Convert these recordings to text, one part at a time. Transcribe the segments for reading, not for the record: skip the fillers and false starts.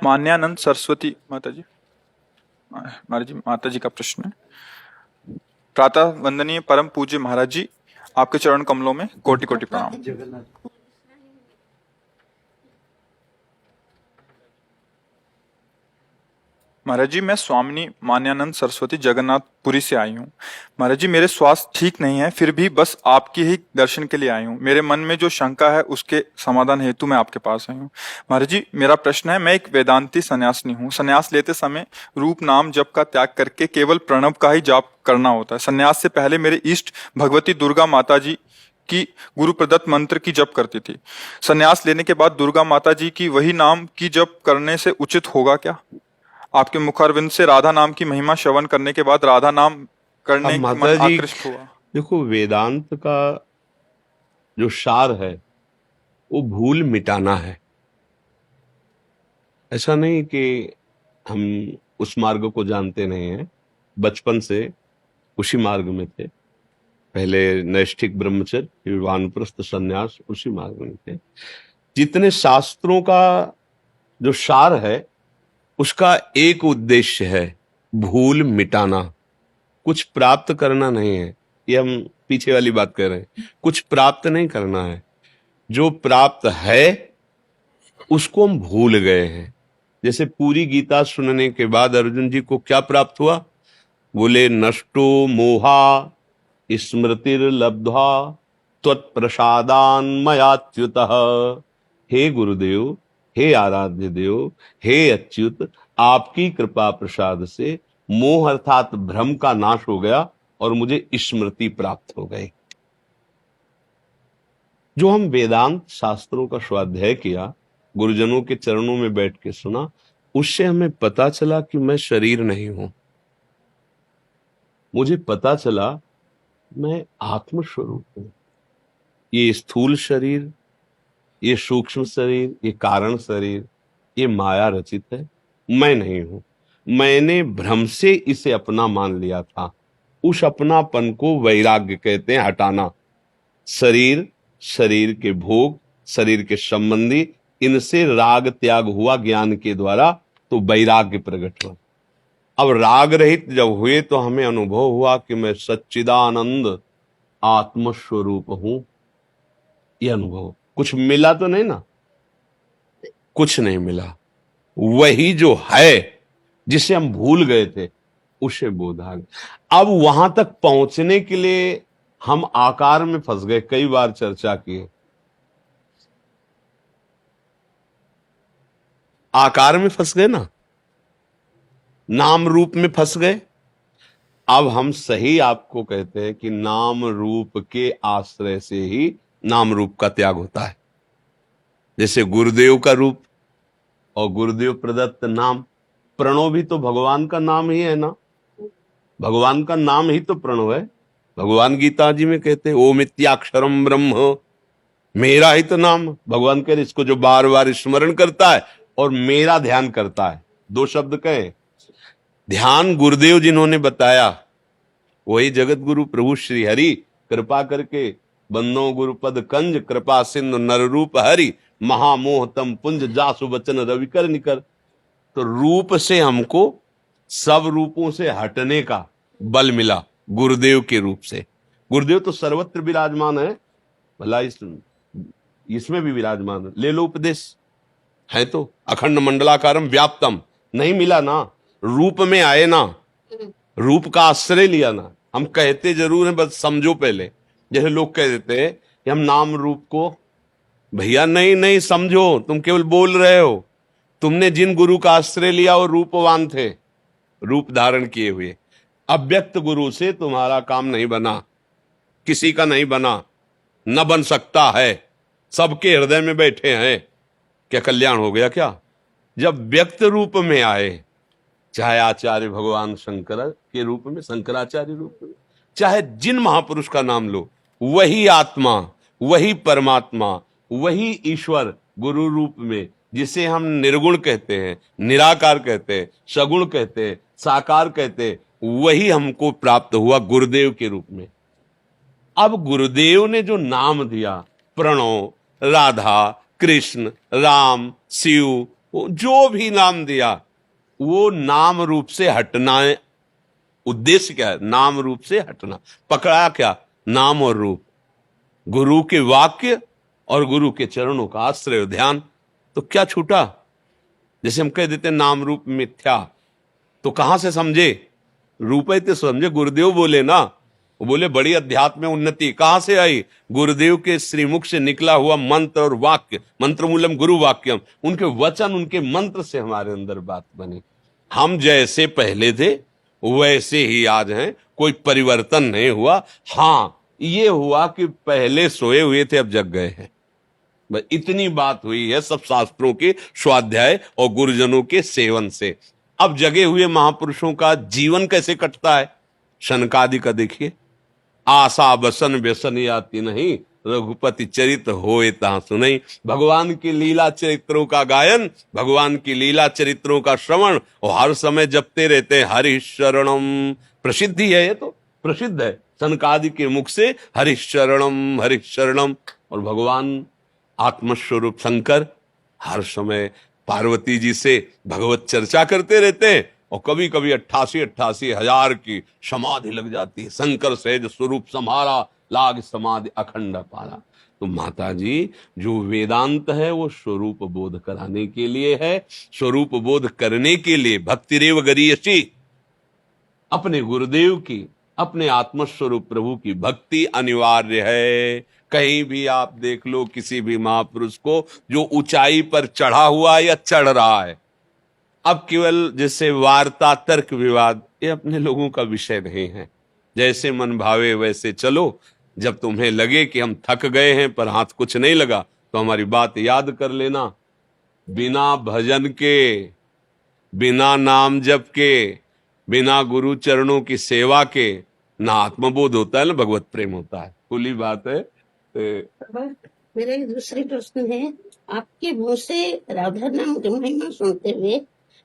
मान्यानंद सरस्वती माता जी, महाराज जी, माता जी का प्रश्न है। प्रातः वंदनीय परम पूज्य महाराज जी, आपके चरण कमलों में कोटि कोटि प्रणाम। महाराज जी, मैं स्वामिनी मान्यानंद सरस्वती जगन्नाथपुरी से आई हूँ। महाराज जी, मेरे स्वास्थ्य ठीक नहीं है, फिर भी बस आपके ही दर्शन के लिए आई हूँ। मेरे मन में जो शंका है उसके समाधान हेतु मैं आपके पास आई हूँ। महाराज जी, मेरा प्रश्न है, मैं एक वेदांती सन्यासिनी हूँ। सन्यास लेते समय रूप नाम जप का त्याग करके केवल प्रणव का ही जाप करना होता है। सन्यास से पहले मेरे इष्ट भगवती दुर्गा माता जी की गुरु प्रदत्त मंत्र की जप करती थी। सन्यास लेने के बाद दुर्गा माता जी की वही नाम की जप करने से उचित होगा क्या? आपके मुखारविंद से राधा नाम की महिमा श्रवण करने के बाद राधा नाम अब करने की मन माता जी आकृष्ट हुआ। देखो, वेदांत का जो सार है वो भूल मिटाना है। ऐसा नहीं कि हम उस मार्ग को जानते नहीं हैं, बचपन से उसी मार्ग में थे। पहले नैष्ठिक ब्रह्मचर्य, फिर वानप्रस्थ संन्यास, उसी मार्ग में थे। जितने शास्त्रों का जो सार है उसका एक उद्देश्य है, भूल मिटाना, कुछ प्राप्त करना नहीं है। ये हम पीछे वाली बात कर रहे हैं, कुछ प्राप्त नहीं करना है। जो प्राप्त है उसको हम भूल गए हैं। जैसे पूरी गीता सुनने के बाद अर्जुन जी को क्या प्राप्त हुआ? बोले नष्टो मोहा स्मृतिर्लब्ध्वा त्वत्प्रसादान मयाच्युतः। हे गुरुदेव, हे आराध्य देव, हे अच्युत, आपकी कृपा प्रसाद से मोह अर्थात भ्रम का नाश हो गया और मुझे स्मृति प्राप्त हो गई। जो हम वेदांत शास्त्रों का स्वाध्याय किया, गुरुजनों के चरणों में बैठ के सुना, उससे हमें पता चला कि मैं शरीर नहीं हूं। मुझे पता चला मैं आत्मस्वरूप हूं। ये स्थूल शरीर, ये सूक्ष्म शरीर, ये कारण शरीर, ये माया रचित है, मैं नहीं हूं। मैंने भ्रम से इसे अपना मान लिया था। उस अपनापन को वैराग्य कहते हैं, हटाना। शरीर, शरीर के भोग, शरीर के संबंधी, इनसे राग त्याग हुआ ज्ञान के द्वारा, तो वैराग्य प्रकट हुआ। अब राग रहित जब हुए तो हमें अनुभव हुआ कि मैं सच्चिदानंद आत्मस्वरूप हूं। यह अनुभव, कुछ मिला तो नहीं ना, कुछ नहीं मिला। वही जो है जिसे हम भूल गए थे उसे बोध आ गया। अब वहां तक पहुंचने के लिए हम आकार में फंस गए। कई बार चर्चा की, आकार में फंस गए ना, नाम रूप में फंस गए। अब हम सही आपको कहते हैं कि नाम रूप के आश्रय से ही नाम रूप का त्याग होता है। जैसे गुरुदेव का रूप और गुरुदेव प्रदत्त नाम, प्रणव भी तो भगवान का नाम ही है ना। भगवान का नाम ही तो प्रणव है। भगवान गीता जी में कहते हैं ओम इत्याक्षरम ब्रह्म, मेरा ही तो नाम। भगवान कह रहे इसको जो बार बार स्मरण करता है और मेरा ध्यान करता है, दो शब्द कहे। ध्यान गुरुदेव जिन्होंने बताया वही जगत गुरु प्रभु श्री हरि, कृपा करके बंदो गुरुपद कंज, कृपा सिंधु नर रूप हरि, महामोह तम पुंज जासु वचन रविकर निकर। तो रूप से हमको सब रूपों से हटने का बल मिला गुरुदेव के रूप से। गुरुदेव तो सर्वत्र विराजमान है, भला इसमें भी विराजमान है। ले लो उपदेश, है तो अखंड मंडलाकारम व्याप्तम। नहीं मिला ना, रूप में आए ना, रूप का आश्रय लिया ना। हम कहते जरूर हैं, बस समझो पहले। जैसे लोग कह देते हैं कि हम नाम रूप को, भैया नहीं नहीं समझो, तुम केवल बोल रहे हो। तुमने जिन गुरु का आश्रय लिया वो रूपवान थे, रूप धारण किए हुए। अव्यक्त गुरु से तुम्हारा काम नहीं बना, किसी का नहीं बना, न बन सकता है। सबके हृदय में बैठे हैं। क्या कल्याण हो गया क्या? जब व्यक्त रूप में आए, चाहे आचार्य भगवान शंकर के रूप में, शंकराचार्य रूप में, चाहे जिन महापुरुष का नाम लो, वही आत्मा, वही परमात्मा, वही ईश्वर गुरु रूप में, जिसे हम निर्गुण कहते हैं, निराकार कहते हैं, सगुण कहते हैं, साकार कहते हैं, वही हमको प्राप्त हुआ गुरुदेव के रूप में। अब गुरुदेव ने जो नाम दिया, प्रणव, राधा, कृष्ण, राम, शिव, वो जो भी नाम दिया वो नाम रूप से हटना है। उद्देश्य क्या है? नाम रूप से हटना। पकड़ा क्या? नाम और रूप, गुरु के वाक्य और गुरु के चरणों का आश्रय ध्यान। तो क्या छूटा? जैसे हम कह देते नाम रूप मिथ्या, तो कहां से समझे? रूपे तो समझे। गुरुदेव बोले ना, वो बोले बड़ी अध्यात्म में उन्नति कहां से आई? गुरुदेव के श्रीमुख से निकला हुआ मंत्र और वाक्य, मंत्र मूलम गुरु वाक्यम, उनके वचन उनके मंत्र से हमारे अंदर बात बनी। हम जैसे पहले थे वैसे ही आज हैं, कोई परिवर्तन नहीं हुआ। हां, ये हुआ कि पहले सोए हुए थे अब जग गए हैं, बस इतनी बात हुई है सब शास्त्रों के स्वाध्याय और गुरुजनों के सेवन से। अब जगे हुए महापुरुषों का जीवन कैसे कटता है? शनकादि का देखिए, आशा बसन व्यसन याति नहीं, रघुपति चरित होए तहां सुनई। भगवान की लीला चरित्रों का गायन, भगवान की लीला चरित्रों का श्रवण, और हर समय जपते रहते हैं हरि शरणम। प्रसिद्धि है, ये तो प्रसिद्ध है सनकादि के मुख से, हरि शरणम हरि शरणम। और भगवान आत्मस्वरूप शंकर हर समय पार्वती जी से भगवत चर्चा करते रहते हैं, और कभी कभी 88 हजार की समाधि लग जाती है। शंकर सहज स्वरूप सम्हारा, लाग समाधि अखंड पारा। तो माता जी, जो वेदांत है वो स्वरूप बोध कराने के लिए है। स्वरूप बोध करने के लिए भक्तिरेव गरीयसी, अपने गुरुदेव की, अपने आत्मस्वरूप प्रभु की भक्ति अनिवार्य है। कहीं भी आप देख लो किसी भी महापुरुष को जो ऊंचाई पर चढ़ा हुआ या चढ़ रहा है, अब केवल जैसे वार्ता तर्क विवाद ये अपने लोगों का विषय नहीं है। जैसे मन भावे वैसे चलो। जब तुम्हें लगे कि हम थक गए हैं पर हाथ कुछ नहीं लगा, तो हमारी बात याद कर लेना। बिना भजन के, बिना नाम जप के, बिना गुरु चरणों की सेवा के ना आत्मबोध होता है ना भगवत प्रेम होता है। खुली बात है। बाबा, मेरा एक दूसरी प्रश्न है। आपके मुंह से राधा नाम की महिमा सुनते हुए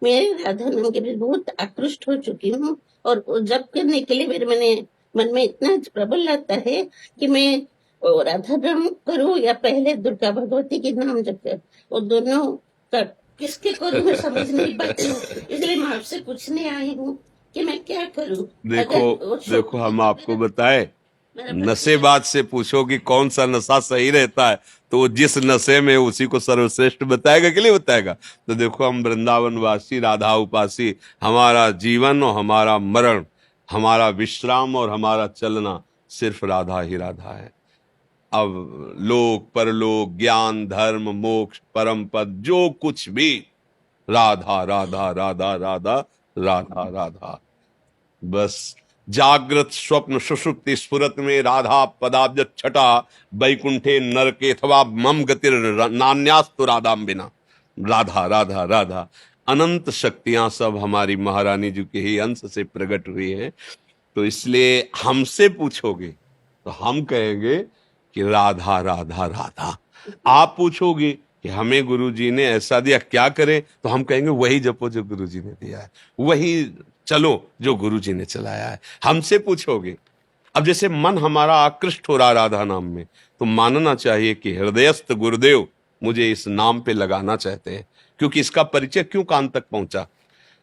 मेरे राधा नाम के भी बहुत आकृष्ट हो चुकी हूँ, और वो जप करने के लिए मेरे मन में इतना प्रबल आता है कि मैं वो राधा नाम करूँ या पहले दुर्गा भगवती के नाम जप कर, वो दोनों का किसके करूँ मैं समझ नहीं पाती हूँ। इसलिए मैं आपसे पूछने आई हूँ कि मैं क्या करूँ। देखो हम आपको बताए, मेरा नशेबाज से पूछो कि कौन सा नशा सही रहता है, तो वो जिस नशे में उसी को सर्वश्रेष्ठ बताएगा कि नहीं बताएगा। तो देखो हम वृंदावन वासी, राधा उपासी, हमारा जीवन और हमारा मरण, हमारा विश्राम और हमारा चलना सिर्फ राधा ही राधा है। अब लोक परलोक, ज्ञान, धर्म, मोक्ष, परम पद, जो कुछ भी राधा राधा राधा राधा राधा राधा। बस जागृत स्वप्न सुषुप्ति स्फुरत में राधा पदाब्ज छटा, वैकुंठे नरके अथवा मम गतिर नान्यास्तु राधाम बिना। राधा राधा राधा। अनंत शक्तियां सब हमारी महारानी जी के ही अंश से प्रकट हुई हैं। तो इसलिए हमसे पूछोगे तो हम कहेंगे कि राधा राधा राधा। आप पूछोगे कि हमें गुरुजी ने ऐसा दिया, क्या करें, तो हम कहेंगे वही जपो जो गुरुजी ने दिया है, वही चलो जो गुरुजी ने चलाया है। हमसे पूछोगे, अब जैसे मन हमारा आकृष्ट हो रहा राधा नाम में, तो मानना चाहिए कि हृदयस्थ गुरुदेव मुझे इस नाम पे लगाना चाहते हैं। क्योंकि इसका परिचय क्यों कान तक पहुंचा,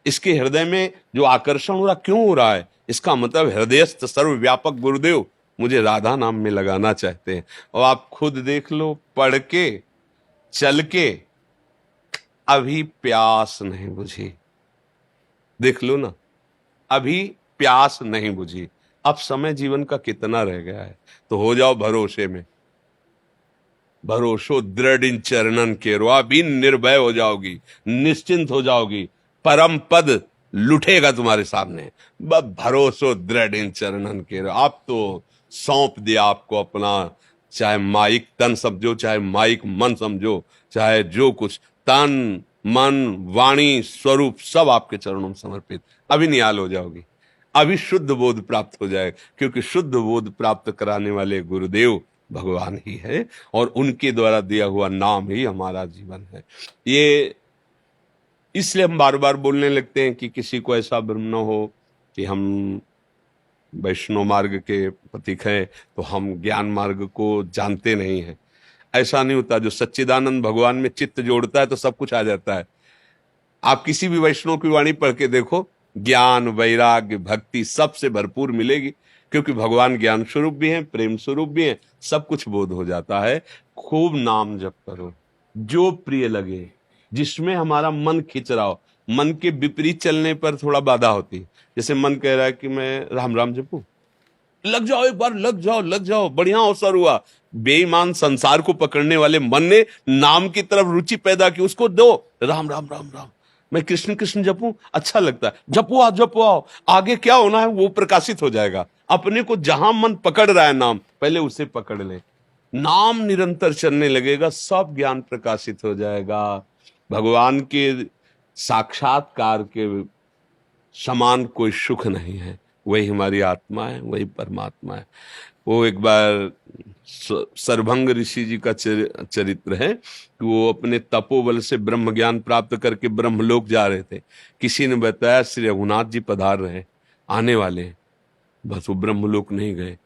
इसके हृदय में जो आकर्षण हो रहा क्यों हो रहा है, इसका मतलब हृदयस्थ सर्वव्यापक गुरुदेव मुझे राधा नाम में लगाना चाहते हैं। और आप खुद देख लो, पढ़ के चल के अभी प्यास नहीं बुझी, देख लो ना, अभी प्यास नहीं बुझी। अब समय जीवन का कितना रह गया है, तो हो जाओ भरोसे में। भरोसो दृढ़ इन चरणन के रो, अभी निर्भय हो जाओगी, निश्चिंत हो जाओगी, परम पद लुटेगा तुम्हारे सामने। बस भरोसो दृढ़ इन चरणन के रो। आप तो सौंप दिया आपको अपना, चाहे माइक तन समझो, चाहे माइक मन समझो, चाहे जो कुछ, तन मन वाणी स्वरूप सब आपके चरणों में समर्पित। अभी निहाल हो जाओगी, अभी शुद्ध बोध प्राप्त हो जाएगा। क्योंकि शुद्ध बोध प्राप्त कराने वाले गुरुदेव भगवान ही है, और उनके द्वारा दिया हुआ नाम ही हमारा जीवन है। ये इसलिए हम बार बार बोलने लगते हैं कि किसी को ऐसा भ्रम न हो कि हम वैष्णव मार्ग के प्रतीक हैं तो हम ज्ञान मार्ग को जानते नहीं हैं। ऐसा नहीं होता। जो सच्चिदानंद भगवान में चित्त जोड़ता है तो सब कुछ आ जाता है। आप किसी भी वैष्णव की वाणी पढ़ के देखो, ज्ञान, वैराग्य, भक्ति सबसे भरपूर मिलेगी, क्योंकि भगवान ज्ञान स्वरूप भी हैं, प्रेम स्वरूप भी हैं, सब कुछ बोध हो जाता है। खूब नाम जप करो, जो प्रिय लगे, जिसमें हमारा मन खिंच रहा हो। मन के विपरीत चलने पर थोड़ा बाधा होती है। जैसे मन कह रहा है कि मैं राम राम जपूं, लग जाओ, एक बार लग जाओ, लग जाओ, बढ़िया अवसर हुआ। बेईमान संसार को पकड़ने वाले मन ने नाम की तरफ रुचि पैदा की, उसको दो, राम राम राम राम, मैं कृष्ण कृष्ण जपूं, अच्छा लगता है, जपो जपो आओ, आगे क्या होना है वो प्रकाशित हो जाएगा। अपने को जहां मन पकड़ रहा है नाम, पहले उसे पकड़ ले, नाम निरंतर चलने लगेगा, सब ज्ञान प्रकाशित हो जाएगा। भगवान के साक्षात्कार के समान कोई सुख नहीं है, वही हमारी आत्मा है, वही परमात्मा है। वो एक बार सरभंग ऋषि जी का चरित्र है कि वो अपने तपोबल से ब्रह्म ज्ञान प्राप्त करके ब्रह्मलोक जा रहे थे। किसी ने बताया श्री रघुनाथ जी पधार रहे, आने वाले हैं। बस वो ब्रह्मलोक नहीं गए,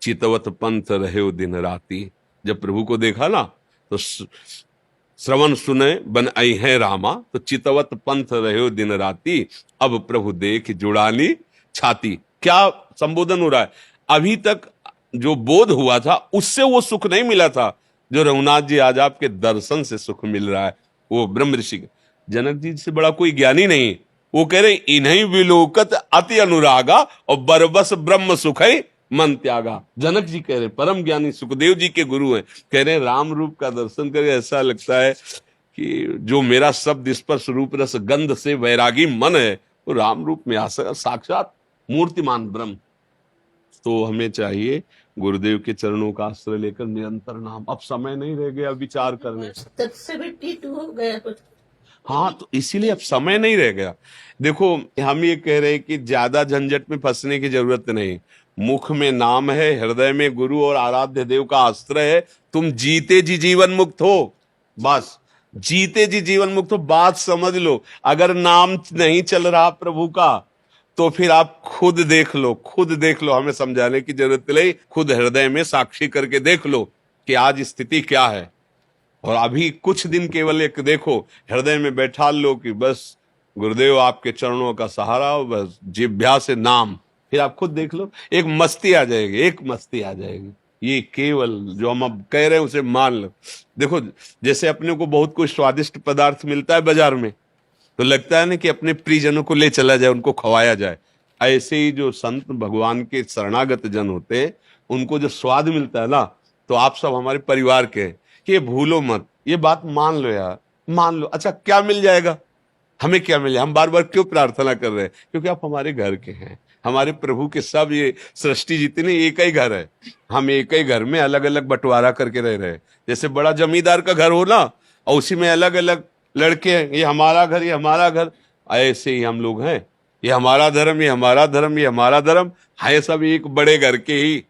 चितवत पंथ रहे दिन राती। जब प्रभु को देखा ना तो श्रवण सुने बन आई है रामा, तो चितवत पंथ रहे दिन राती, अब प्रभु देख जुड़ानी छाती। क्या संबोधन हो रहा है? अभी तक जो बोध हुआ था उससे वो सुख नहीं मिला था जो रघुनाथ जी आज आपके दर्शन से सुख मिल रहा है। वो ब्रह्म ऋषि, जनक जी से बड़ा कोई ज्ञानी नहीं। वो कह रहे इन्हीं विलोकत अति अनुरागा और बरबस ब्रह्म सुख है मन त्यागा। जनक जी कह रहे, परम ज्ञानी सुखदेव जी के गुरु हैं, कह रहे राम रूप का दर्शन करके ऐसा लगता है कि जो मेरा शब्द स्पर्श रूप रस गंध से वैरागी मन है वो राम रूप में आ सका, साक्षात मूर्तिमान ब्रह्म। तो हमें चाहिए गुरुदेव के चरणों का आश्रय लेकर निरंतर नाम। अब समय नहीं रह गया विचार करने, 72 हो गया कुछ। हाँ, तो इसीलिए अब समय नहीं रह गया। देखो, हम ये कह रहे हैं कि ज्यादा झंझट में फंसने की जरूरत नहीं। मुख में नाम है, हृदय में गुरु और आराध्य देव का आश्रय है, तुम जीते जी जीवन मुक्त हो। बस जीते जी जीवन मुक्त हो, बात समझ लो। अगर नाम नहीं चल रहा प्रभु का तो फिर आप खुद देख लो, खुद देख लो, हमें समझाने की जरूरत नहीं। खुद हृदय में साक्षी करके देख लो कि आज स्थिति क्या है। और अभी कुछ दिन केवल एक देखो, हृदय में बैठा लो कि बस गुरुदेव आपके चरणों का सहारा हो, बस जिह्वा से नाम। फिर आप खुद देख लो, एक मस्ती आ जाएगी, एक मस्ती आ जाएगी। ये केवल जो हम अब कह रहे हैं उसे मान लो। देखो, जैसे अपने को बहुत कोई स्वादिष्ट पदार्थ मिलता है बाजार में, तो लगता है ना कि अपने प्रियजनों को ले चला जाए, उनको खवाया जाए। ऐसे ही जो संत भगवान के शरणागत जन होते हैं, उनको जो स्वाद मिलता है ना, तो आप सब हमारे परिवार के हैं, कि ये भूलो मत, ये बात मान लो यार, मान लो। अच्छा, क्या मिल जाएगा हमें? क्या मिल जाए? हम बार बार क्यों प्रार्थना कर रहे हैं? क्योंकि आप हमारे घर के हैं, हमारे प्रभु के। सब ये सृष्टि जितने एक ही घर है, हम एक ही घर में अलग अलग बंटवारा करके रह रहे हैं। जैसे बड़ा जमींदार का घर हो ना, और उसी में अलग अलग लड़के हैं, ये हमारा घर, ये हमारा घर, ऐसे ही हम लोग हैं। ये हमारा धर्म, ये हमारा धर्म, ये हमारा धर्म है, सब एक बड़े घर के ही,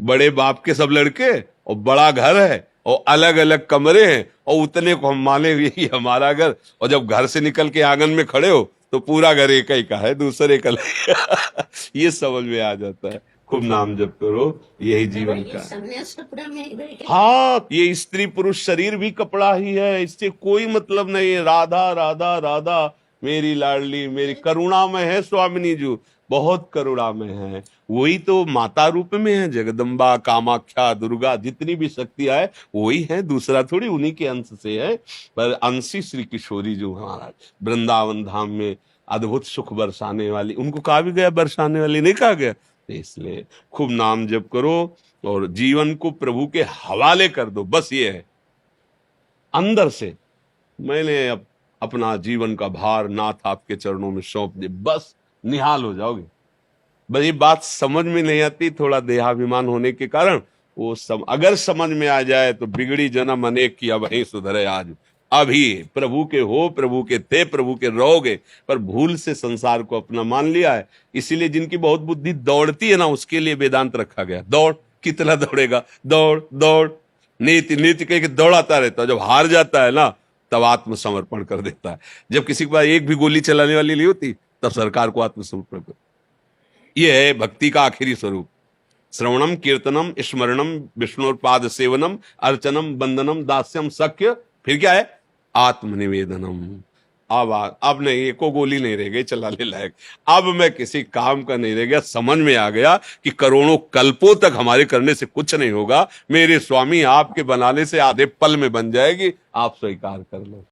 बड़े बाप के सब लड़के, और बड़ा घर है और अलग अलग कमरे हैं, और उतने को हम माने यही हमारा घर। और जब घर से निकल के आंगन में खड़े हो तो पूरा घर एक ही का है, दूसरे का नहीं। ये समझ में आ जाता है। खूब नाम जप करो, यही जीवन का। संन्यास कपड़ा में रह गया। हाँ, ये स्त्री पुरुष शरीर भी कपड़ा ही है, इससे कोई मतलब नहीं है। राधा राधा राधा मेरी लाडली, मेरी करुणा में है स्वामिनी जी, बहुत करुणा में है। वही तो माता रूप में है, जगदम्बा, कामाख्या, दुर्गा, जितनी भी शक्तियां है वही है, दूसरा थोड़ी, उन्हीं के अंश से है। पर अंशी श्री किशोरी जो हमारा वृंदावन धाम में अद्भुत सुख बरसाने वाली, उनको कहा भी गया बरसाने वाली, नहीं कहा गया? इसलिए खूब नाम जप करो और जीवन को प्रभु के हवाले कर दो। बस ये है, अंदर से मैंने अपना जीवन का भार नाथ आपके चरणों में सौंप दे, बस निहाल हो जाओगे। बस ये बात समझ में नहीं आती, थोड़ा देहाभिमान होने के कारण। वो अगर समझ में आ जाए तो बिगड़ी जन्म अनेक की, अब वही सुधरे आज। अभी प्रभु के हो, प्रभु के थे, प्रभु के रहोगे, पर भूल से संसार को अपना मान लिया है। इसीलिए जिनकी बहुत बुद्धि दौड़ती है ना, उसके लिए वेदांत रखा गया। दौड़, कितना दौड़ेगा? दौड़ दौड़, नीति नीति कह के दौड़ाता रहता है। जब हार जाता है ना, तब आत्मसमर्पण कर देता है। जब किसी के पास एक भी गोली चलाने वाली नहीं होती, तब सरकार को आत्मसमर्पण कर। यह है भक्ति का आखिरी स्वरूप। श्रवणम कीर्तनम स्मरणम विष्णुपाद सेवनम अर्चनम बंदनम दास्यम सख्य, फिर क्या है? आत्मनिवेदनम। अब नहीं, एको गोली नहीं रह गई चलाने लायक। अब मैं किसी काम का नहीं रह गया, समझ में आ गया कि करोड़ों कल्पों तक हमारे करने से कुछ नहीं होगा। मेरे स्वामी आपके बनाने से आधे पल में बन जाएगी, आप स्वीकार कर लो।